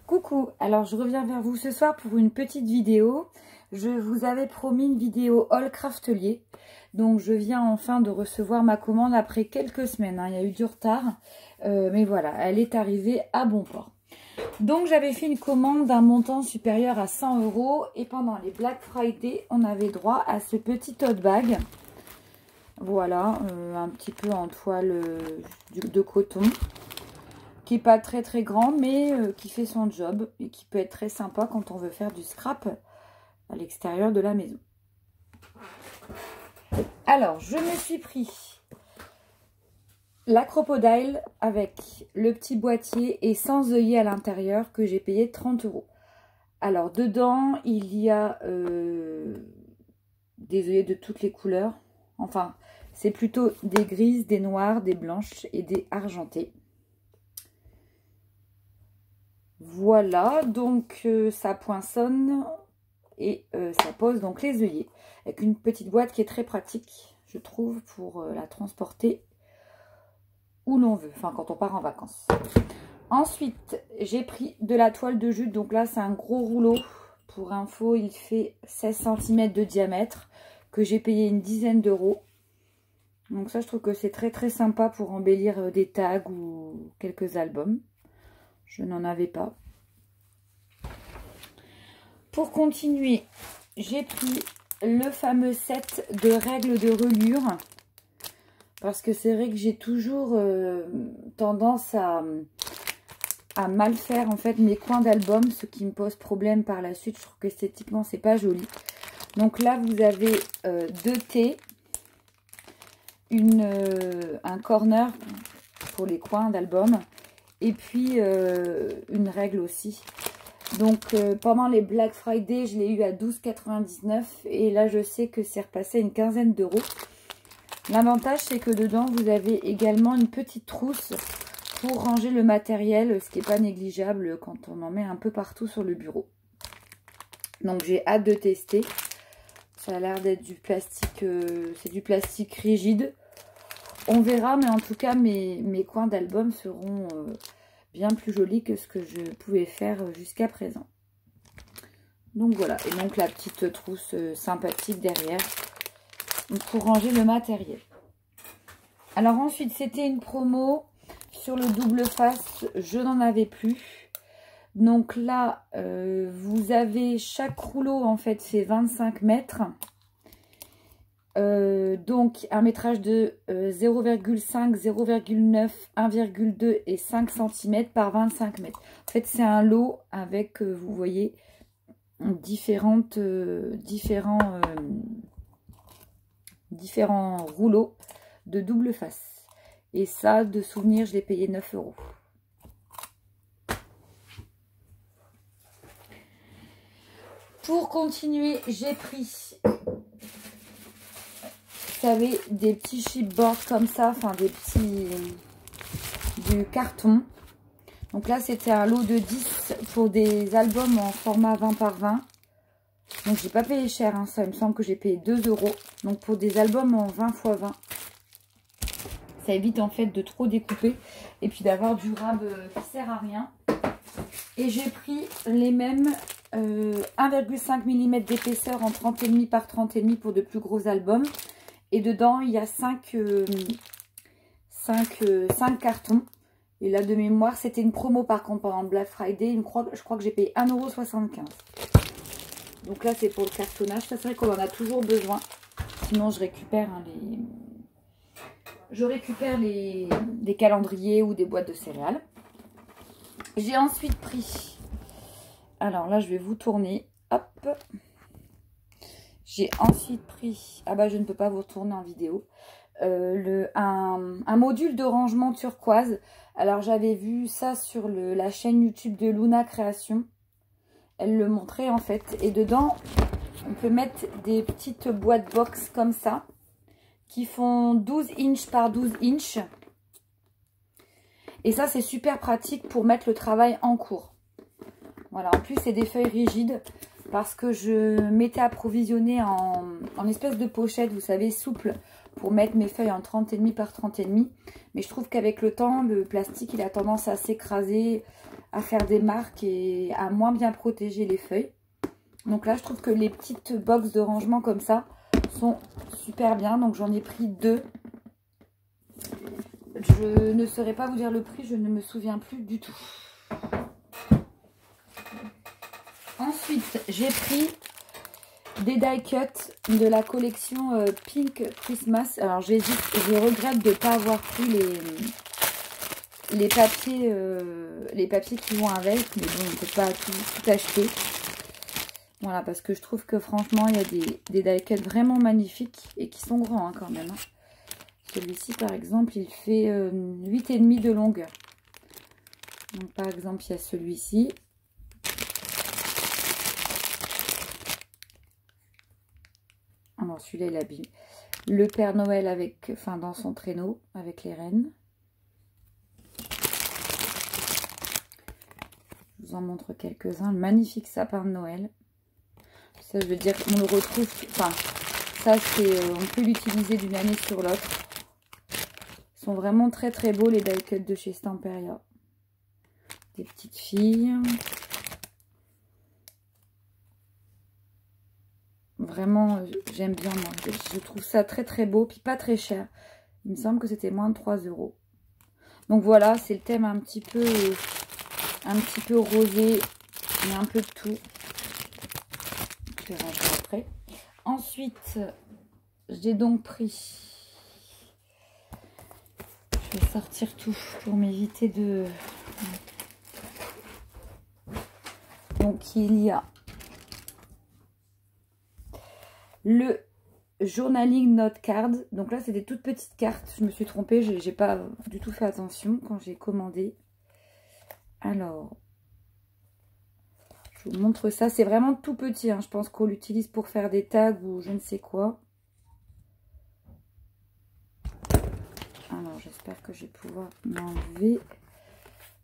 Coucou, alors je reviens vers vous ce soir pour une petite vidéo. Je vous avais promis une vidéo haul craftelier. Donc je viens enfin de recevoir ma commande après quelques semaines. Il y a eu du retard, mais voilà, elle est arrivée à bon port. Donc j'avais fait une commande d'un montant supérieur à 100 € et pendant les Black Friday, on avait droit à ce petit tote bag. Voilà, un petit peu en toile de coton, qui n'est pas très grand, mais qui fait son job et qui peut être très sympa quand on veut faire du scrap à l'extérieur de la maison. Alors, je me suis pris la Crocodile avec le petit boîtier et sans œillet à l'intérieur que j'ai payé 30 €. Alors, dedans, il y a des œillets de toutes les couleurs. Enfin, c'est plutôt des grises, des noires, des blanches et des argentées. Voilà, donc ça poinçonne et ça pose donc les œillets. Avec une petite boîte qui est très pratique, je trouve, pour la transporter où l'on veut. Enfin, quand on part en vacances. Ensuite, j'ai pris de la toile de jute. Donc là, c'est un gros rouleau. Pour info, il fait 16 cm de diamètre, que j'ai payé une dizaine d'euros. Donc ça, je trouve que c'est très sympa pour embellir des tags ou quelques albums. Je n'en avais pas. Pour continuer, j'ai pris le fameux set de règles de reliure. Parce que c'est vrai que j'ai toujours tendance à mal faire en fait mes coins d'album. Ce qui me pose problème par la suite. Je trouve qu'esthétiquement, c'est pas joli. Donc là, vous avez 2 T. Un corner pour les coins d'album. Et puis une règle aussi. Donc pendant les Black Friday, je l'ai eu à 12,99 € et là je sais que c'est repassé à une quinzaine d'euros. L'avantage c'est que dedans vous avez également une petite trousse pour ranger le matériel, ce qui n'est pas négligeable quand on en met un peu partout sur le bureau. Donc j'ai hâte de tester. Ça a l'air d'être du plastique, c'est du plastique rigide. On verra, mais en tout cas mes coins d'album seront bien plus jolis que ce que je pouvais faire jusqu'à présent. Donc voilà, et donc la petite trousse sympathique derrière pour ranger le matériel. Alors ensuite, c'était une promo sur le double face, je n'en avais plus. Donc là, vous avez chaque rouleau en fait fait 25 mètres. Donc un métrage de 0,5, 0,9, 1,2 et 5 cm par 25 mètres. En fait, c'est un lot avec, vous voyez, différents rouleaux de double face. Et ça, de souvenir, je l'ai payé 9 €. Pour continuer, j'ai pris... Vous savez, des petits chipboards comme ça, enfin du carton. Donc là, c'était un lot de 10 pour des albums en format 20 par 20. Donc, j'ai pas payé cher, hein, ça, il me semble que j'ai payé 2 €. Donc, pour des albums en 20 x 20, ça évite en fait de trop découper et puis d'avoir du rab qui sert à rien. Et j'ai pris les mêmes 1,5 mm d'épaisseur en 30,5 par 30,5 pour de plus gros albums. Et dedans, il y a 5 cartons. Et là, de mémoire, c'était une promo par contre pendant le Black Friday. Je crois que j'ai payé 1,75 €. Donc là, c'est pour le cartonnage. Ça, c'est vrai qu'on en a toujours besoin. Sinon, je récupère des calendriers ou des boîtes de céréales. J'ai ensuite pris... Alors là, je vais vous tourner. Hop. J'ai ensuite pris, ah bah je ne peux pas vous retourner en vidéo, un module de rangement turquoise. Alors j'avais vu ça sur la chaîne YouTube de Luna Création. Elle le montrait en fait. Et dedans, on peut mettre des petites boîtes box comme ça, qui font 12 inches par 12 inches. Et ça c'est super pratique pour mettre le travail en cours. Voilà, en plus c'est des feuilles rigides. Parce que je m'étais approvisionnée en espèce de pochette, vous savez, souple, pour mettre mes feuilles en 30,5 par 30,5. Mais je trouve qu'avec le temps, le plastique, il a tendance à s'écraser, à faire des marques et à moins bien protéger les feuilles. Donc là, je trouve que les petites box de rangement comme ça sont super bien. Donc j'en ai pris 2. Je ne saurais pas vous dire le prix, je ne me souviens plus du tout. Ensuite, j'ai pris des die cuts de la collection Pink Christmas. Alors j'hésite, je regrette de ne pas avoir pris les papiers qui vont avec, mais bon, on ne peut pas tout acheter. Voilà, parce que je trouve que franchement, il y a des die cuts vraiment magnifiques et qui sont grands hein, quand même. Hein. Celui-ci, par exemple, il fait 8,5 de longueur. Donc, par exemple, il y a celui-ci. Alors, celui-là, il habille le Père Noël avec, enfin, dans son traîneau avec les rennes. Je vous en montre quelques-uns. Le magnifique sapin de Noël. Ça, je veux dire, on le retrouve. Enfin, ça, c'est, on peut l'utiliser d'une année sur l'autre. Ils sont vraiment très très beaux les die cuts de chez Stamperia. Des petites filles. Vraiment, j'aime bien moi. Je trouve ça très très beau, puis pas très cher. Il me semble que c'était moins de 3 €. Donc voilà, c'est le thème un petit peu rosé, mais un peu de tout. Je vais ranger après. Ensuite, j'ai donc pris... Je vais sortir tout pour m'éviter de... Donc il y a le journaling note card. Donc là c'est des toutes petites cartes. Je me suis trompée, j'ai pas du tout fait attention quand j'ai commandé. Alors, je vous montre ça. C'est vraiment tout petit. Hein. Je pense qu'on l'utilise pour faire des tags ou je ne sais quoi. Alors j'espère que je vais pouvoir m'enlever.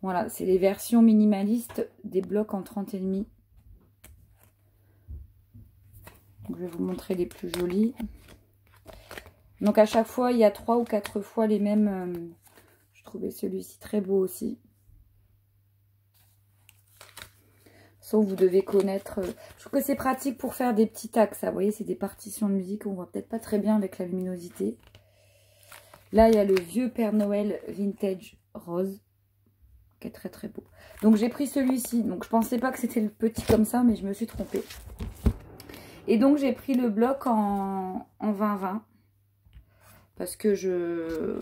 Voilà, c'est les versions minimalistes des blocs en 30,5. Donc, je vais vous montrer les plus jolis. Donc à chaque fois, il y a 3 ou 4 fois les mêmes. Je trouvais celui-ci très beau aussi. Sauf vous devez connaître. Je trouve que c'est pratique pour faire des petits tags. Ça, vous voyez, c'est des partitions de musique. On voit peut-être pas très bien avec la luminosité. Là, il y a le vieux Père Noël vintage rose. Qui est très très beau. Donc j'ai pris celui-ci. Donc je pensais pas que c'était le petit comme ça, mais je me suis trompée. Et donc j'ai pris le bloc en 20-20. Parce que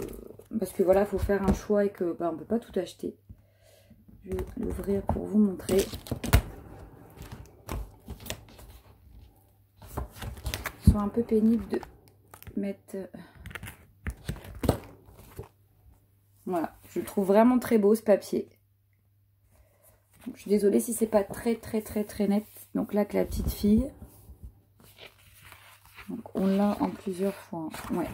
voilà, il faut faire un choix et que on ne peut pas tout acheter. Je vais l'ouvrir pour vous montrer. Ils sont un peu pénibles de mettre. Voilà, je le trouve vraiment très beau ce papier. Donc, je suis désolée si c'est pas très net. Donc là que la petite fille. Donc on l'a en plusieurs fois. Ouais.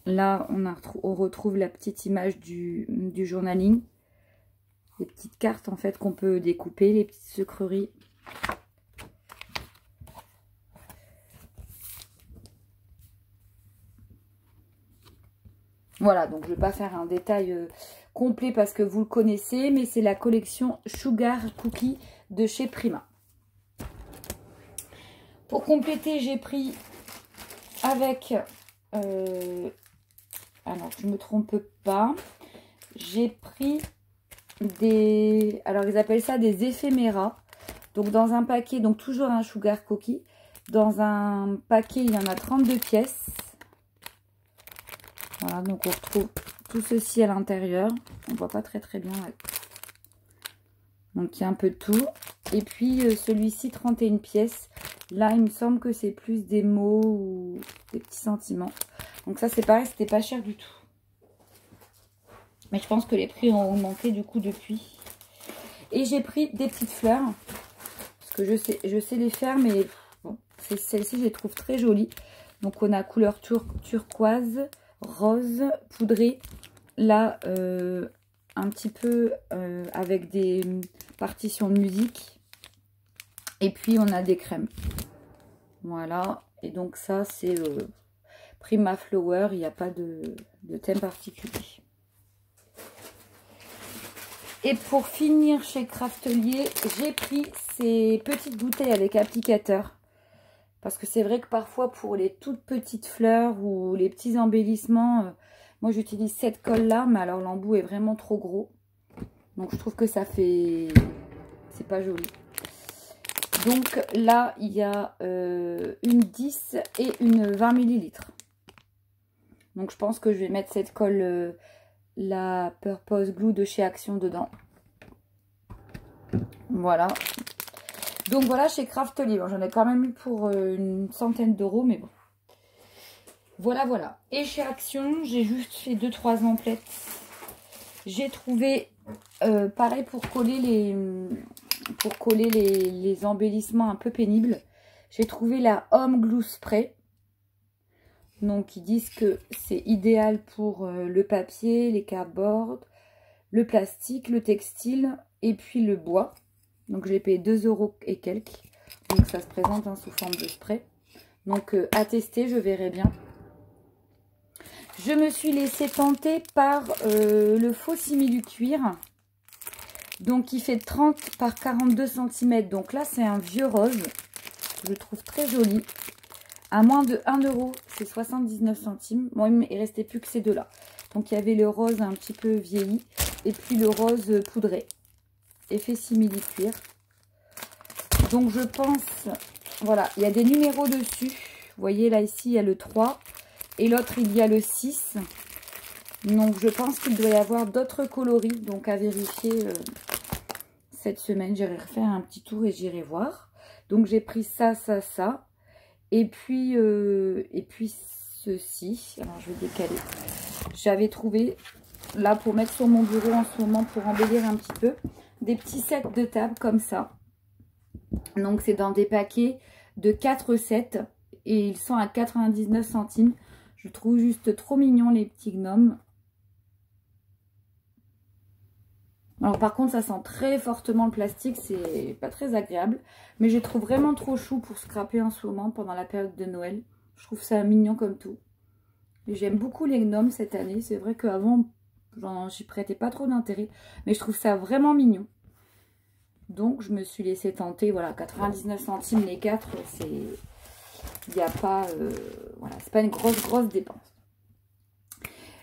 Là on retrouve la petite image du journaling. Les petites cartes en fait qu'on peut découper, les petites sucreries. Voilà, donc je ne vais pas faire un détail complet parce que vous le connaissez, mais c'est la collection Sugar Cookie de chez Prima. Pour compléter, j'ai pris avec, alors je ne me trompe pas, j'ai pris des, alors ils appellent ça des éphéméras. Donc dans un paquet, donc toujours un Sugar Cookie, dans un paquet il y en a 32 pièces. Voilà, donc on retrouve tout ceci à l'intérieur. On ne voit pas très bien. Donc il y a un peu de tout. Et puis celui-ci, 31 pièces. Là, il me semble que c'est plus des mots ou des petits sentiments. Donc ça, c'est pareil, c'était pas cher du tout. Mais je pense que les prix ont augmenté du coup depuis. Et j'ai pris des petites fleurs. Parce que je sais les faire, mais bon, celle-ci, je les trouve très jolies. Donc on a couleur turquoise, rose, poudré. Là, un petit peu avec des partitions de musique. Et puis, on a des crèmes. Voilà. Et donc, ça, c'est Prima Flower. Il n'y a pas de thème particulier. Et pour finir chez Craftelier, j'ai pris ces petites bouteilles avec applicateur. Parce que c'est vrai que parfois pour les toutes petites fleurs ou les petits embellissements, moi j'utilise cette colle là, mais alors l'embout est vraiment trop gros. Donc je trouve que ça fait... c'est pas joli. Donc là il y a une 10 et une 20 ml. Donc je pense que je vais mettre cette colle... la Purpose Glue de chez Action dedans. Voilà. Donc voilà chez Craftelier. Bon, j'en ai quand même eu pour une centaine d'euros, mais bon. Voilà, voilà. Et chez Action, j'ai juste fait 2-3 emplettes. J'ai trouvé, pareil, pour coller les embellissements un peu pénibles. J'ai trouvé la Home Glue Spray. Donc, ils disent que c'est idéal pour le papier, les cardboards, le plastique, le textile et puis le bois. Donc, j'ai payé 2 € et quelques. Donc, ça se présente sous forme de spray. Donc, à tester, je verrai bien. Je me suis laissée tenter par le faux simili cuir. Donc, il fait 30 par 42 cm. Donc là, c'est un vieux rose. Je trouve très joli. À moins de 1 €, c'est 79 centimes. Bon, il ne restait plus que ces deux-là. Donc, il y avait le rose un petit peu vieilli. Et puis, le rose poudré. Effet simili-cuir. Donc, je pense... Voilà, il y a des numéros dessus. Vous voyez, là, ici, il y a le 3. Et l'autre, il y a le 6. Donc, je pense qu'il doit y avoir d'autres coloris. Donc, à vérifier cette semaine. J'irai refaire un petit tour et j'irai voir. Donc, j'ai pris ça, ça, ça. Et puis ceci, alors je vais décaler. J'avais trouvé, là pour mettre sur mon bureau en ce moment, pour embellir un petit peu, des petits sets de table comme ça. Donc c'est dans des paquets de 4 sets et ils sont à 99 centimes. Je trouve juste trop mignons les petits gnomes. Alors par contre ça sent très fortement le plastique, c'est pas très agréable. Mais je les trouve vraiment trop chou pour scraper en ce moment pendant la période de Noël. Je trouve ça mignon comme tout. J'aime beaucoup les gnomes cette année. C'est vrai qu'avant j'y prêtais pas trop d'intérêt. Mais je trouve ça vraiment mignon. Donc je me suis laissée tenter. Voilà, 99 centimes les 4, c'est... Il n'y a pas... voilà, c'est pas une grosse dépense.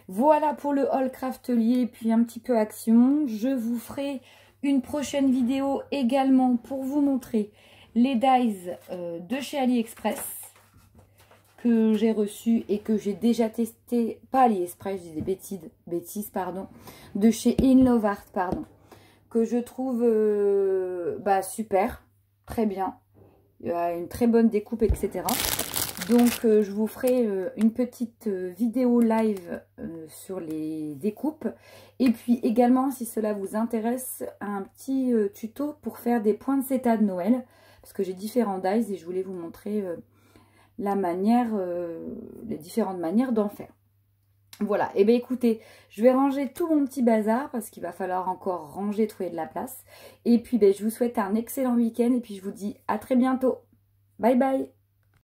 Voilà pour le haul Craftelier, puis un petit peu Action. Je vous ferai une prochaine vidéo également pour vous montrer les dies de chez AliExpress que j'ai reçus et que j'ai déjà testé, pas AliExpress, je dis des bêtises, pardon, de chez In Love Art, pardon, que je trouve super, très bien, il y a une très bonne découpe, etc. Donc, je vous ferai une petite vidéo live sur les découpes. Et puis également, si cela vous intéresse, un petit tuto pour faire des poinsettias de Noël. Parce que j'ai différents dies et je voulais vous montrer les différentes manières d'en faire. Voilà, et bien écoutez, je vais ranger tout mon petit bazar parce qu'il va falloir encore ranger, trouver de la place. Et puis, je vous souhaite un excellent week-end et puis je vous dis à très bientôt. Bye bye!